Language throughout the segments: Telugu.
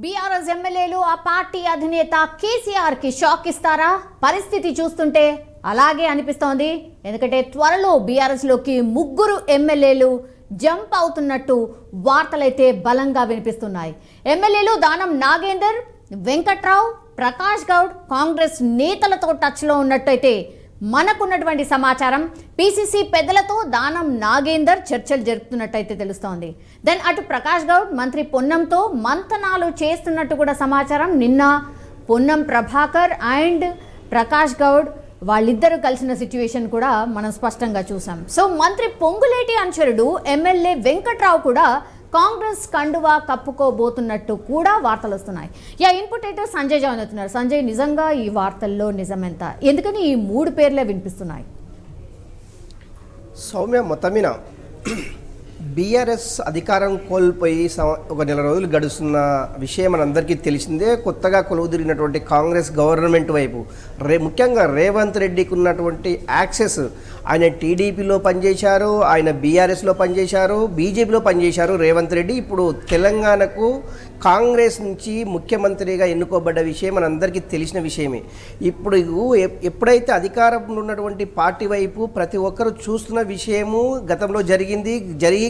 బీఆర్ఎస్ ఎమ్మెల్యేలు ఆ పార్టీ అధినేత కేసీఆర్ కి షాక్ ఇస్తారా? పరిస్థితి చూస్తుంటే అలాగే అనిపిస్తోంది. ఎందుకంటే త్వరలో బీఆర్ఎస్ లోకి 3 ఎమ్మెల్యేలు జంప్ అవుతున్నట్టు వార్తలైతే బలంగా వినిపిస్తున్నాయి. ఎమ్మెల్యేలు దానం నాగేందర్, వెంకట్రావు, ప్రకాష్ గౌడ్ కాంగ్రెస్ నేతలతో టచ్లో ఉన్నట్టయితే మనకున్నటువంటి సమాచారం. పీసీసీ పెద్దలతో దానం నాగేందర్ చర్చలు జరుపుతున్నట్టయితే తెలుస్తోంది. దెన్ అటు ప్రకాష్ గౌడ్ మంత్రి పొన్నంతో మంతనాలు చేస్తున్నట్టు కూడా సమాచారం. నిన్న పొన్నం ప్రభాకర్ అండ్ ప్రకాష్ గౌడ్ వాళ్ళిద్దరూ కలిసిన సిచ్యువేషన్ కూడా మనం స్పష్టంగా చూసాం. సో మంత్రి పొంగులేటి అనుచరుడు ఎమ్మెల్యే వెంకట్రావు కూడా కాంగ్రెస్ కండువా కప్పుకోబోతున్నట్టు కూడా వార్తలు వస్తున్నాయి. ఇన్పుట్ అయితే సంజయ్ జాయిన్ అవుతున్నారు. సంజయ్, నిజంగా ఈ వార్తల్లో నిజమెంత? ఎందుకని ఈ 3 పేర్లే వినిపిస్తున్నాయి? సౌమ్య, మొత్తమిన బీఆర్ఎస్ అధికారం కోల్పోయి ఒక నెల రోజులు గడుస్తున్న విషయం మనందరికీ తెలిసిందే. కొత్తగా కొలువుదిరిగినటువంటి కాంగ్రెస్ గవర్నమెంట్ వైపు ముఖ్యంగా రేవంత్ రెడ్డికి ఉన్నటువంటి యాక్సెస్, ఆయన టీడీపీలో పనిచేశారు, ఆయన బీఆర్ఎస్లో పనిచేశారు, బీజేపీలో పనిచేశారు రేవంత్ రెడ్డి. ఇప్పుడు తెలంగాణకు కాంగ్రెస్ నుంచి ముఖ్యమంత్రిగా ఎన్నుకోబడ్డ విషయం మనందరికీ తెలిసిన విషయమే. ఇప్పుడు ఎప్పుడైతే అధికారంలో ఉన్నటువంటి పార్టీ వైపు ప్రతి ఒక్కరు చూస్తున్న విషయము గతంలో జరిగి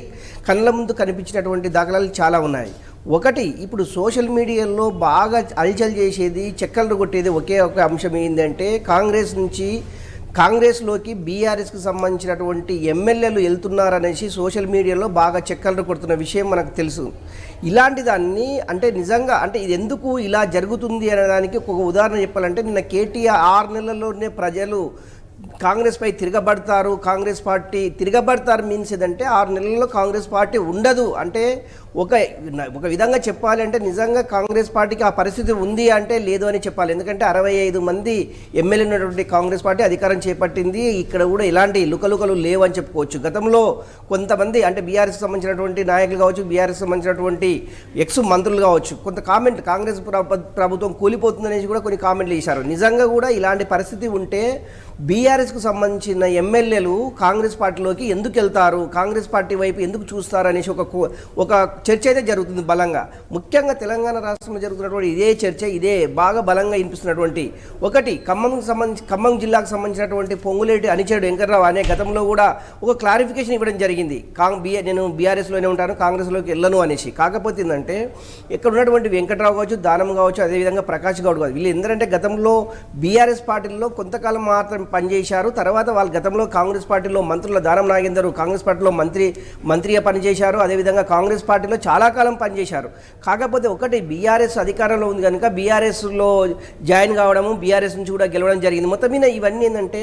కళ్ళ ముందు కనిపించినటువంటి దాఖలాలు చాలా ఉన్నాయి. ఒకటి, ఇప్పుడు సోషల్ మీడియాలో బాగా అలచల్ చేసేది, చక్కర్లు కొట్టేది ఒకే ఒక అంశం ఏంటంటే కాంగ్రెస్లోకి బీఆర్ఎస్కి సంబంధించినటువంటి ఎమ్మెల్యేలు వెళ్తున్నారనేసి సోషల్ మీడియాలో బాగా చక్కర్లు కొడుతున్న విషయం మనకు తెలుసు. ఇలాంటి దాన్ని అంటే నిజంగా అంటే ఇది ఎందుకు ఇలా జరుగుతుంది అనేదానికి ఒక ఉదాహరణ చెప్పాలంటే, నిన్న కేటీఆర్ 6 నెలల్లోనే ప్రజలు కాంగ్రెస్ పై తిరగబడతారు, కాంగ్రెస్ పార్టీ తిరగబడతారు మీన్స్ ఏదంటే 6 నెలల్లో కాంగ్రెస్ పార్టీ ఉండదు అంటే ఒక విధంగా చెప్పాలి అంటే నిజంగా కాంగ్రెస్ పార్టీకి ఆ పరిస్థితి ఉంది అంటే లేదు అని చెప్పాలి. ఎందుకంటే 65 మంది ఎమ్మెల్యే ఉన్నటువంటి కాంగ్రెస్ పార్టీ అధికారం చేపట్టింది. ఇక్కడ కూడా ఇలాంటి లుకలుకలు లేవు అని చెప్పుకోవచ్చు. గతంలో కొంతమంది అంటే బీఆర్ఎస్కి సంబంధించినటువంటి నాయకులు కావచ్చు, బీఆర్ఎస్కి సంబంధించినటువంటి ఎక్స్ మంత్రులు కావచ్చు, కొంత కామెంట్ కాంగ్రెస్ ప్రభుత్వం కూలిపోతుందనేసి కూడా కొన్ని కామెంట్లు చేశారు. నిజంగా కూడా ఇలాంటి పరిస్థితి ఉంటే బీఆర్ఎస్కు సంబంధించిన ఎమ్మెల్యేలు కాంగ్రెస్ పార్టీలోకి ఎందుకు వెళ్తారు, కాంగ్రెస్ పార్టీ వైపు ఎందుకు చూస్తారు అనేసి ఒక చర్చ అయితే జరుగుతుంది బలంగా. ముఖ్యంగా తెలంగాణ రాష్ట్రంలో జరుగుతున్నటువంటి ఇదే చర్చ, ఇదే బాగా బలంగా వినిపిస్తున్నటువంటి ఒకటి, ఖమ్మం జిల్లాకు సంబంధించినటువంటి పొంగులేటి అనుచరుడు వెంకట్రావు అనే గతంలో కూడా ఒక క్లారిఫికేషన్ ఇవ్వడం జరిగింది. నేను బీఆర్ఎస్లోనే ఉంటాను, కాంగ్రెస్లోకి వెళ్ళను అనేసి. కాకపోతే ఏంటంటే ఇక్కడ ఉన్నటువంటి వెంకట్రావు కావచ్చు, దానం కావచ్చు, అదేవిధంగా ప్రకాష్ గౌడ్ కావచ్చు, వీళ్ళు ఎందుకంటే గతంలో బీఆర్ఎస్ పార్టీలో కొంతకాలం మాత్రం పనిచేశారు. తర్వాత వాళ్ళు గతంలో కాంగ్రెస్ పార్టీలో మంత్రుల దానం నాగేందర్ కాంగ్రెస్ పార్టీలో మంత్రిగా పనిచేశారు. అదేవిధంగా కాంగ్రెస్ పార్టీలో చాలా కాలం పనిచేశారు. కాకపోతే ఒకటి, బీఆర్ఎస్ అధికారంలో ఉంది కనుక బీఆర్ఎస్లో జాయిన్ కావడము, బీఆర్ఎస్ నుంచి కూడా గెలవడం జరిగింది. మొత్తం మీద ఇవన్నీ ఏంటంటే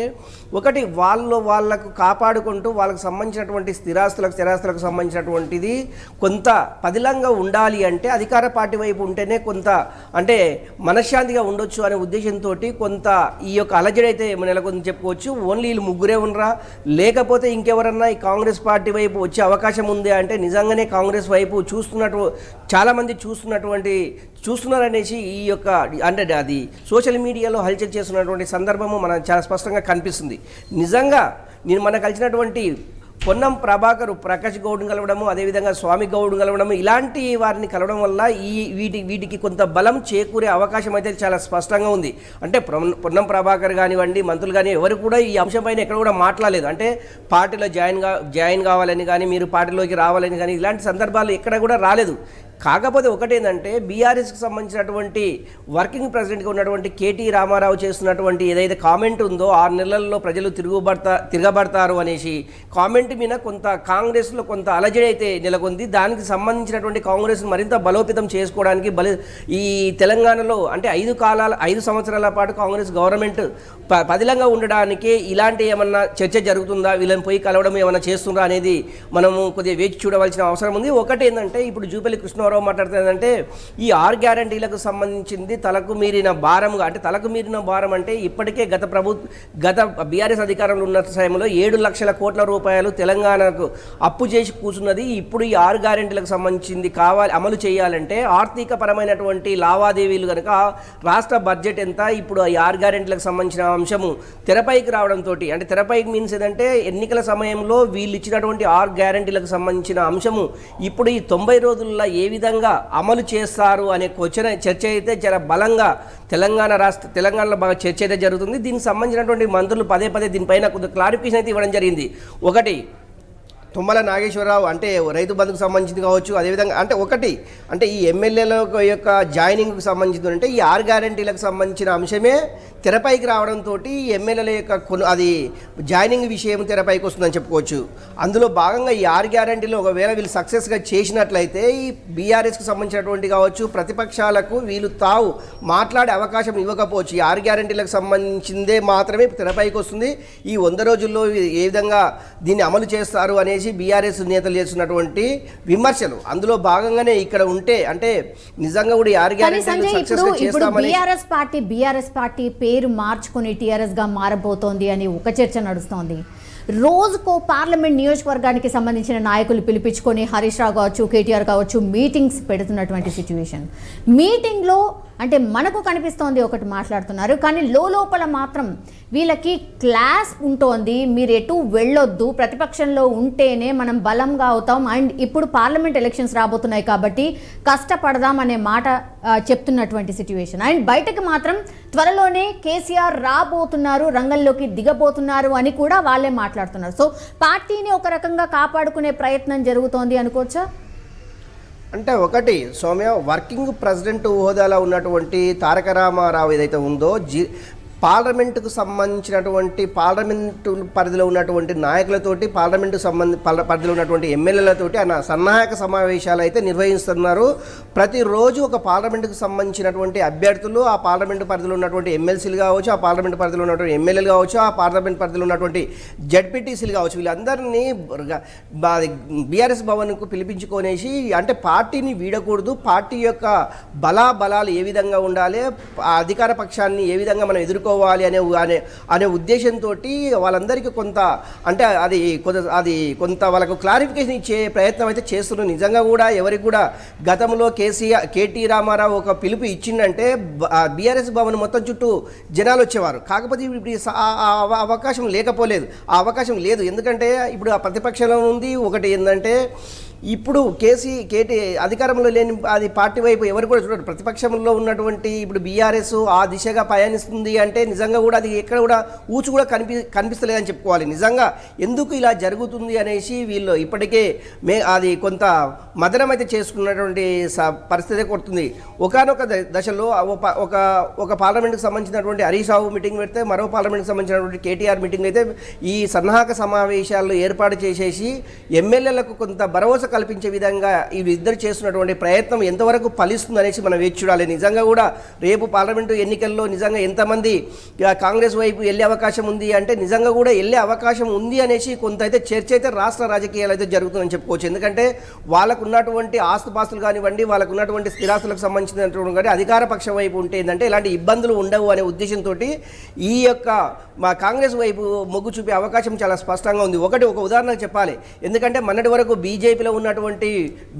ఒకటి, వాళ్ళకు కాపాడుకుంటూ వాళ్ళకు సంబంధించినటువంటి స్థిరాస్తులకు సంబంధించినటువంటిది కొంత పదిలంగా ఉండాలి అంటే అధికార పార్టీ వైపు ఉంటేనే కొంత అంటే మనశ్శాంతిగా ఉండొచ్చు అనే ఉద్దేశంతో కొంత ఈ యొక్క అలజడి అయితే నెలకొందని చెప్పుకోవచ్చు. ఓన్లీ వీళ్ళు 3 ఉండరా, లేకపోతే ఇంకెవరన్నా ఈ కాంగ్రెస్ పార్టీ వైపు వచ్చే అవకాశం ఉంది అంటే నిజంగానే కాంగ్రెస్ వైపు చాలామంది చూస్తున్నారనేసి ఈ యొక్క అంటే అది సోషల్ మీడియాలో హల్చల్ చేస్తున్నటువంటి సందర్భము మనకు చాలా స్పష్టంగా కనిపిస్తుంది. నిజంగా మనకు కలిసినటువంటి పొన్నం ప్రభాకర్ ప్రకాష్ గౌడ్ని కలవడము, అదేవిధంగా స్వామి గౌడ్ని కలవడము, ఇలాంటి వారిని కలవడం వల్ల వీటికి కొంత బలం చేకూరే అవకాశం అయితే చాలా స్పష్టంగా ఉంది. అంటే పొన్నం ప్రభాకర్ కానివ్వండి, మంత్రులు కానీ ఎవరు కూడా ఈ అంశం పైన ఎక్కడ కూడా మాట్లాడలేదు. అంటే పార్టీలో జాయిన్ కావాలని కానీ, మీరు పార్టీలోకి రావాలని కానీ ఇలాంటి సందర్భాలు ఎక్కడ కూడా రాలేదు. కాకపోతే ఒకటేంటంటే బీఆర్ఎస్కి సంబంధించినటువంటి వర్కింగ్ ప్రెసిడెంట్గా ఉన్నటువంటి కేటీ రామారావు చేస్తున్నటువంటి ఏదైతే కామెంట్ ఉందో 6 నెలల్లో ప్రజలు తిరగబడతారు అనేసి కామెంట్ మీద కొంత కాంగ్రెస్లో కొంత అలజడి అయితే నెలకొంది. దానికి సంబంధించినటువంటి కాంగ్రెస్ మరింత బలోపేతం చేసుకోవడానికి ఈ తెలంగాణలో అంటే 5 సంవత్సరాల పాటు కాంగ్రెస్ గవర్నమెంట్ పదిలంగా ఉండడానికి ఇలాంటి ఏమన్నా చర్చ జరుగుతుందా, వీళ్ళని పోయి కలవడం ఏమన్నా చేస్తుందా అనేది మనము కొద్దిగా వేచి చూడవలసిన అవసరం ఉంది. ఒకటి ఏంటంటే ఇప్పుడు జూపల్లి కృష్ణారావు మాట్లాడుతుందంటే ఈ 6 గ్యారంటీలకు సంబంధించింది తలకు మీరిన భారం అంటే ఇప్పటికే గత బీఆర్ఎస్ అధికారంలో ఉన్న సమయంలో 7 లక్షల కోట్ల రూపాయలు తెలంగాణకు అప్పు చేసి కూర్చున్నది. ఇప్పుడు ఈ 6 గ్యారంటీలకు సంబంధించింది అమలు చేయాలంటే ఆర్థిక పరమైనటువంటి లావాదేవీలు కనుక రాష్ట్ర బడ్జెట్ ఎంత, ఇప్పుడు ఈ 6 గ్యారంటీలకు సంబంధించిన అంశము తెరపైకి రావడంతో అంటే తెరపైకి మీన్స్ ఏదంటే ఎన్నికల సమయంలో వీళ్ళు ఇచ్చినటువంటి 6 గ్యారంటీలకు సంబంధించిన అంశము ఇప్పుడు ఈ 90 రోజుల్లో ఏ విధంగా అమలు చేస్తారు అనే చర్చ అయితే చాలా బలంగా తెలంగాణలో బాగా చర్చ అయితే జరుగుతుంది. దీనికి సంబంధించినటువంటి మంత్రులు పదే దీనిపైన కొంత క్లారిఫికేషన్ అయితే ఇవ్వడం జరిగింది. ఒకటి, తుమ్మల నాగేశ్వరరావు అంటే రైతు బంధుకు సంబంధించింది కావచ్చు, అదేవిధంగా అంటే ఈ ఎమ్మెల్యేల యొక్క జాయినింగ్కి సంబంధించింది అంటే ఈ 6 గ్యారంటీలకు సంబంధించిన అంశమే తెరపైకి రావడంతో ఎమ్మెల్యేల యొక్క అది జాయినింగ్ విషయం తెరపైకి వస్తుందని చెప్పుకోవచ్చు. అందులో భాగంగా ఈ 6 గ్యారంటీలు ఒకవేళ వీళ్ళు సక్సెస్గా చేసినట్లయితే ఈ బీఆర్ఎస్కి సంబంధించినటువంటి కావచ్చు ప్రతిపక్షాలకు వీళ్ళు మాట్లాడే అవకాశం ఇవ్వకపోవచ్చు. ఈ 6 గ్యారంటీలకు సంబంధించిందే మాత్రమే తెరపైకి వస్తుంది. ఈ 100 రోజుల్లో ఏ విధంగా దీన్ని అమలు చేస్తారు అనేసి బీఆర్ఎస్ నేతలు చేస్తున్నటువంటి విమర్శలు, అందులో భాగంగానే ఇక్కడ ఉంటే అంటే నిజంగా కూడా ఈ 6 గ్యారంటీలు సక్సెస్ చేస్తామని బీఆర్ఎస్ పార్టీ పేరు మార్చుకుని టీఆర్ఎస్ గా మారబోతోంది అని ఒక చర్చ నడుస్తోంది. రోజుకో పార్లమెంట్ నియోజకవర్గానికి సంబంధించిన నాయకులు పిలిపించుకొని హరీష్ రావు కావచ్చు, కేటీఆర్ కావచ్చు మీటింగ్స్ పెడుతున్నటువంటి సిచ్యువేషన్. మీటింగ్లో అంటే మనకు కనిపిస్తోంది ఒకటి మాట్లాడుతున్నారు, కానీ లోపల మాత్రం వీళ్ళకి క్లాస్ ఉంటోంది. మీరు ఎటు వెళ్ళొద్దు, ప్రతిపక్షంలో ఉంటేనే మనం బలంగా అవుతాం, అండ్ ఇప్పుడు పార్లమెంట్ ఎలక్షన్స్ రాబోతున్నాయి కాబట్టి కష్టపడదాం అనే మాట చెప్తున్నటువంటి సిచ్యువేషన్. అండ్ బయటకు మాత్రం త్వరలోనే కేసీఆర్ రాబోతున్నారు, రంగంలోకి దిగబోతున్నారు అని కూడా వాళ్ళే మాట్లాడుతున్నారు. సో పార్టీని ఒక రకంగా కాపాడుకునే ప్రయత్నం జరుగుతోంది అనుకోవచ్చా? అంటే ఒకటి సౌమ్య, వర్కింగ్ ప్రెసిడెంట్ హోదాలో ఉన్నటువంటి తారక రామారావు ఏదైతే ఉందో పార్లమెంటుకు సంబంధించినటువంటి పార్లమెంటు పరిధిలో ఉన్నటువంటి నాయకులతోటి పరిధిలో ఉన్నటువంటి ఎమ్మెల్యేలతోటి ఆయన సన్నాహక సమావేశాలు అయితే నిర్వహిస్తున్నారు. ప్రతిరోజు ఒక పార్లమెంటుకు సంబంధించినటువంటి అభ్యర్థులు, ఆ పార్లమెంటు పరిధిలో ఉన్నటువంటి ఎమ్మెల్సీలు కావచ్చు, ఆ పార్లమెంటు పరిధిలో ఉన్నటువంటి ఎమ్మెల్యేలు కావచ్చు, ఆ పార్లమెంట్ పరిధిలో ఉన్నటువంటి జడ్పీటీసీలు కావచ్చు, వీళ్ళందరినీ బీఆర్ఎస్ భవన్కు పిలిపించుకొనేసి అంటే పార్టీని వీడకూడదు, పార్టీ యొక్క బలాలు ఏ విధంగా ఉండాలి, అధికార పక్షాన్ని ఏ విధంగా మనం ఎదుర్కోవాలి అనే ఉద్దేశంతో వాళ్ళందరికీ కొంత అంటే అది కొంత వాళ్ళకు క్లారిఫికేషన్ ఇచ్చే ప్రయత్నం అయితే చేస్తున్నారు. నిజంగా కూడా ఎవరికి కూడా గతంలో కేటీ రామారావు ఒక పిలుపు ఇచ్చిందంటే బీఆర్ఎస్ భవన్ మొత్తం చుట్టూ జనాలు వచ్చేవారు. కాకపోతే ఇప్పుడు అవకాశం ఆ అవకాశం లేదు. ఎందుకంటే ఇప్పుడు ఆ ప్రతిపక్షంలో ఉంది. ఒకటి ఏంటంటే ఇప్పుడు కేటీ అధికారంలో లేని అది పార్టీ వైపు ఎవరు కూడా చూడరు. ప్రతిపక్షంలో ఉన్నటువంటి ఇప్పుడు బీఆర్ఎస్ ఆ దిశగా పయనిస్తుంది అంటే నిజంగా కూడా అది ఎక్కడ కూడా ఊచు కూడా కనిపిస్తలేదని చెప్పుకోవాలి. నిజంగా ఎందుకు ఇలా జరుగుతుంది అనేసి వీళ్ళు ఇప్పటికే అది కొంత మదనం అయితే చేసుకున్నటువంటి పరిస్థితి కొడుతుంది. ఒకనొక దశలో ఒక పార్లమెంట్కి సంబంధించినటువంటి హరీష్ రావు మీటింగ్ పెడితే మరో పార్లమెంట్కి సంబంధించినటువంటి కేటీఆర్ మీటింగ్ అయితే ఈ సన్నాహక సమావేశాలు ఏర్పాటు చేసేసి ఎమ్మెల్యేలకు కొంత భరోసా కల్పించే విధంగా ఇద్దరు చేస్తున్నటువంటి ప్రయత్నం ఎంతవరకు ఫలిస్తుంది అనేసి మనం వేచి చూడాలి. నిజంగా కూడా రేపు పార్లమెంటు ఎన్నికల్లో నిజంగా ఎంతమంది కాంగ్రెస్ వైపు వెళ్ళే అవకాశం ఉంది అంటే నిజంగా కూడా వెళ్ళే అవకాశం ఉంది అనేసి కొంత అయితే చర్చ అయితే రాష్ట్ర రాజకీయాలు అయితే జరుగుతుందని చెప్పుకోవచ్చు. ఎందుకంటే వాళ్ళకు ఉన్నటువంటి ఆస్తుపాస్తులు కానివ్వండి, వాళ్ళకు ఉన్నటువంటి స్థిరాస్తులకు సంబంధించినటువంటి కానీ అధికార పక్షం వైపు ఉంటే ఏంటంటే ఇలాంటి ఇబ్బందులు ఉండవు అనే ఉద్దేశంతో ఈ యొక్క మా కాంగ్రెస్ వైపు మొగ్గు చూపే అవకాశం చాలా స్పష్టంగా ఉంది. ఒక ఉదాహరణ చెప్పాలి. ఎందుకంటే మొన్నటి వరకు బీజేపీలో ఉన్నటువంటి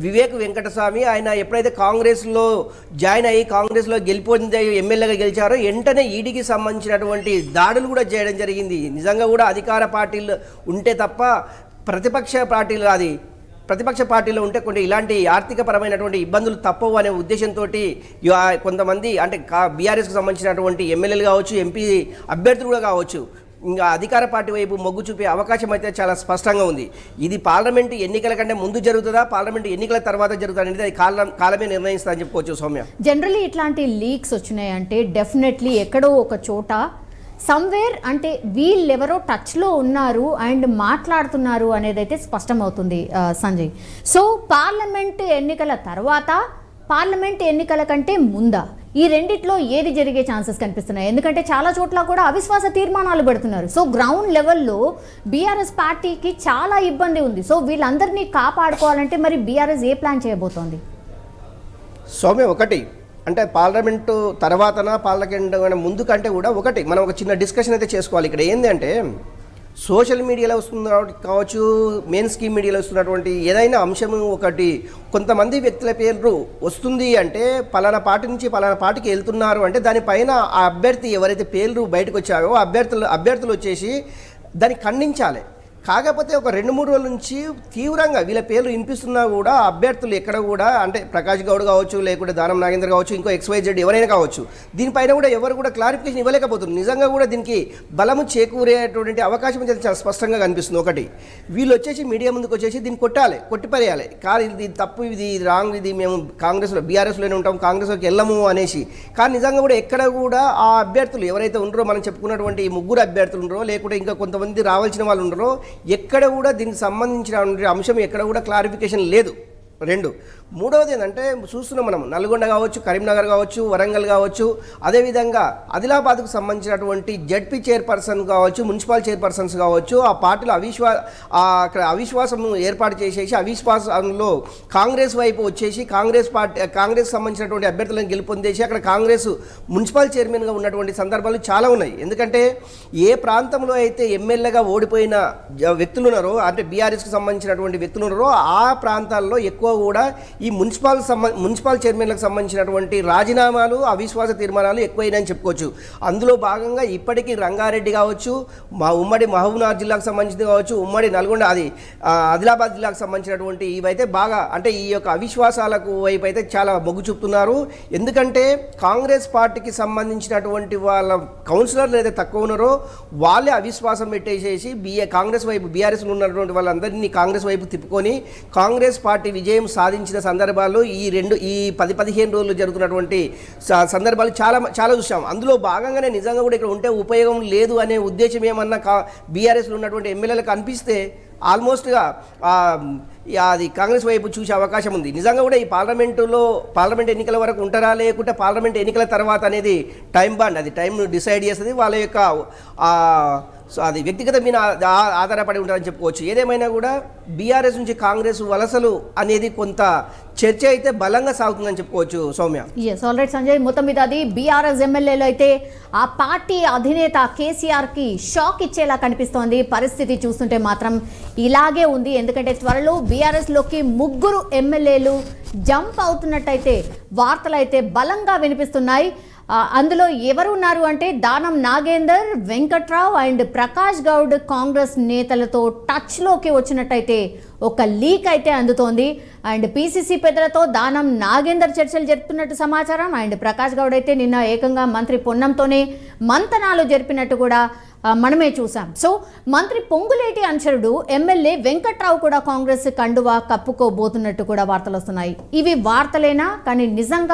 వివేక్ వెంకటస్వామి ఆయన ఎప్పుడైతే కాంగ్రెస్లో జాయిన్ అయ్యి కాంగ్రెస్లో గెలిపొంది ఎమ్మెల్యేగా గెలిచారో వెంటనే ఈడీకి సంబంధించినటువంటి దాడులు కూడా చేయడం జరిగింది. నిజంగా కూడా అధికార పార్టీలు ఉంటే తప్ప ప్రతిపక్ష పార్టీలో ఉంటే కొన్ని ఇలాంటి ఆర్థికపరమైనటువంటి ఇబ్బందులు తప్పవు అనే ఉద్దేశంతో కొంతమంది అంటే బీఆర్ఎస్కి సంబంధించినటువంటి ఎమ్మెల్యేలు కావచ్చు, ఎంపీ అభ్యర్థులు కూడా కావచ్చు, ఇంకా అధికార పార్టీ వైపు మొగ్గు చూపే అవకాశం అయితే చాలా స్పష్టంగా ఉంది. ఇది పార్లమెంటు ఎన్నికల కంటే ముందు జరుగుతుందా, పార్లమెంటు ఎన్నికల తర్వాత జరుగుతుందా అనేది అది కాలమే నిర్ణయిస్తా అని చెప్పుకోవచ్చు. సౌమ్య, జనరల్లీ ఇట్లాంటి లీక్స్ వచ్చినాయంటే డెఫినెట్లీ ఎక్కడో ఒక చోట సమ్వేర్ అంటే వీళ్ళెవరో టచ్లో ఉన్నారు అండ్ మాట్లాడుతున్నారు అనేది అయితే స్పష్టమవుతుంది సంజయ్. సో పార్లమెంట్ ఎన్నికల తర్వాత, పార్లమెంట్ ఎన్నికల కంటే ముందా, ఈ రెండిట్లో ఏది జరిగే ఛాన్సెస్ కనిపిస్తున్నాయి? ఎందుకంటే చాలా చోట్ల కూడా అవిశ్వాస తీర్మానాలు పెడుతున్నారు. సో గ్రౌండ్ లెవెల్లో బీఆర్ఎస్ పార్టీకి చాలా ఇబ్బంది ఉంది. సో వీళ్ళందరినీ కాపాడుకోవాలంటే మరి బీఆర్ఎస్ ఏ ప్లాన్ చేయబోతోంది? సౌమ్య, ఒకటి అంటే పార్లమెంటు తర్వాతనా పార్లమెంట్ ముందు కంటే కూడా మనం ఒక చిన్న డిస్కషన్ అయితే చేసుకోవాలి. ఇక్కడ ఏంటంటే సోషల్ మీడియాలో వస్తున్న కావచ్చు, మెయిన్ స్ట్రీమ్ మీడియాలో వస్తున్నటువంటి ఏదైనా అంశము ఒకటి కొంతమంది వ్యక్తుల పేర్లు వస్తుంది అంటే పలానా పార్టీ నుంచి పలానా పార్టీకి వెళ్తున్నారు అంటే దానిపైన ఆ అభ్యర్థి ఎవరైతే పేర్లు బయటకు వచ్చారో అభ్యర్థులు వచ్చేసి దాన్ని ఖండించాలి. కాకపోతే ఒక 2-3 రోజుల నుంచి తీవ్రంగా వీళ్ళ పేర్లు వినిపిస్తున్నా కూడా అభ్యర్థులు ఎక్కడ కూడా అంటే ప్రకాష్ గౌడ్ కావచ్చు, లేకుంటే దానం నాగేంద్ర కావచ్చు, ఇంకో XYZ ఎవరైనా కావచ్చు, దీనిపైన కూడా ఎవరు కూడా క్లారిఫికేషన్ ఇవ్వలేకపోతున్నారు. నిజంగా కూడా దీనికి బలము చేకూరేటువంటి అవకాశం అయితే చాలా స్పష్టంగా కనిపిస్తుంది. ఒకటి, వీళ్ళు వచ్చేసి మీడియా ముందుకు వచ్చేసి దీన్ని కొట్టిపరేయాలి, కానీ ఇది తప్పు, ఇది రాంగ్, ఇది మేము కాంగ్రెస్లో బీఆర్ఎస్లోనే ఉంటాం, కాంగ్రెస్లోకి వెళ్ళము అనేసి. కానీ నిజంగా కూడా ఎక్కడ కూడా ఆ అభ్యర్థులు ఎవరైతే ఉన్నారో, మనం చెప్పుకున్నటువంటి ఈ 3 అభ్యర్థులు ఉన్నారో, లేకుంటే ఇంకా కొంతమంది రావాల్సిన వాళ్ళు ఉన్నారో, ఎక్కడ కూడా దీనికి సంబంధించిన అంశం ఎక్కడ కూడా క్లారిఫికేషన్ లేదు. 2, మూడవది ఏంటంటే చూస్తున్నాం మనం నల్గొండ కావచ్చు, కరీంనగర్ కావచ్చు, వరంగల్ కావచ్చు, అదేవిధంగా ఆదిలాబాద్కు సంబంధించినటువంటి జడ్పీ చైర్పర్సన్ కావచ్చు, మున్సిపల్ చైర్పర్సన్స్ కావచ్చు, ఆ పార్టీలో అక్కడ అవిశ్వాసం ఏర్పాటు చేసేసి అవిశ్వాసంలో కాంగ్రెస్ వైపు వచ్చేసి కాంగ్రెస్ సంబంధించినటువంటి అభ్యర్థులను గెలుపొందేసి అక్కడ కాంగ్రెస్ మున్సిపల్ చైర్మన్గా ఉన్నటువంటి సందర్భాలు చాలా ఉన్నాయి. ఎందుకంటే ఏ ప్రాంతంలో అయితే ఎమ్మెల్యేగా ఓడిపోయిన వ్యక్తులు ఉన్నారో, అంటే బీఆర్ఎస్కి సంబంధించినటువంటి వ్యక్తులు ఉన్నారో, ఆ ప్రాంతాల్లో ఎక్కువ కూడా ఈ మున్సిపల్ చైర్మన్లకు సంబంధించినటువంటి రాజీనామాలు, అవిశ్వాస తీర్మానాలు ఎక్కువైనాయని చెప్పుకోవచ్చు. అందులో భాగంగా ఇప్పటికీ రంగారెడ్డి కావచ్చు, ఉమ్మడి మహబూబ్నగర్ జిల్లాకు సంబంధించింది కావచ్చు, ఉమ్మడి నల్గొండ ఆదిలాబాద్ జిల్లాకు సంబంధించినటువంటి ఇవైతే బాగా అంటే ఈ యొక్క అవిశ్వాసాలకు వైపు అయితే చాలా మొగ్గు చూపుతున్నారు. ఎందుకంటే కాంగ్రెస్ పార్టీకి సంబంధించినటువంటి వాళ్ళ కౌన్సిలర్లు ఏదైతే తక్కువ ఉన్నారో వాళ్ళే అవిశ్వాసం పెట్టేసేసి కాంగ్రెస్ వైపు బీఆర్ఎస్లో ఉన్నటువంటి వాళ్ళందరినీ కాంగ్రెస్ వైపు తిప్పుకొని కాంగ్రెస్ పార్టీ విజయం సాధించిన సందర్భాల్లో ఈ 10-15 రోజులు జరుగుతున్నటువంటి సందర్భాలు చాలా చూసాం. అందులో భాగంగానే నిజంగా కూడా ఇక్కడ ఉంటే ఉపయోగం లేదు అనే ఉద్దేశం ఏమన్నా బీఆర్ఎస్లో ఉన్నటువంటి ఎమ్మెల్యేలకు అనిపిస్తే ఆల్మోస్ట్గా అది కాంగ్రెస్ వైపు చూసే అవకాశం ఉంది. నిజంగా కూడా ఈ పార్లమెంట్ ఎన్నికల వరకు ఉంటారా, లేకుంటే పార్లమెంట్ ఎన్నికల తర్వాత అనేది టైం బాండ్, అది టైం డిసైడ్ చేస్తుంది. వాళ్ళ యొక్క సో అది వ్యక్తిగత మీద ఆధారపడి ఉంటారని చెప్పుకోవచ్చు. ఏదేమైనా కూడా బీఆర్ఎస్ నుంచి కాంగ్రెస్ వలసలు అనేది కొంత చర్చ అయితే బలంగా సాగుతుందని చెప్పుకోవచ్చు. Soumya, yes, all right Sanjay. మొత్తం మీద అది బీఆర్ఎస్ ఎమ్మెల్యేలు అయితే ఆ పార్టీ అధినేత కేసీఆర్కి షాక్ ఇచ్చేలా కనిపిస్తోంది. పరిస్థితి చూస్తుంటే మాత్రం ఇలాగే ఉంది. ఎందుకంటే త్వరలో బీఆర్ఎస్లోకి 3 ఎమ్మెల్యేలు జంప్ అవుతున్నట్టయితే వార్తలు అయితే బలంగా వినిపిస్తున్నాయి. అందులో ఎవరు ఉన్నారు అంటే దానం నాగేందర్, వెంకట్రావు అండ్ ప్రకాష్ గౌడ్ కాంగ్రెస్ నేతలతో టచ్లోకి వచ్చినట్టయితే ఒక లీక్ అయితే అందుతోంది. అండ్ పీసీసీ పెద్దలతో దానం నాగేందర్ చర్చలు జరుపుతున్నట్టు సమాచారం. అండ్ ప్రకాష్ గౌడ్ అయితే నిన్న ఏకంగా మంత్రి పొన్నంతోనే మంతనాలు జరిపినట్టు కూడా మనమే చూసాం. సో మంత్రి పొంగులేటి అనుచరుడు ఎమ్మెల్యే వెంకట్రావు కూడా కాంగ్రెస్ కండువా కప్పుకోబోతున్నట్టు కూడా వార్తలు వస్తున్నాయి. ఇవి వార్తలేనా? కానీ నిజంగా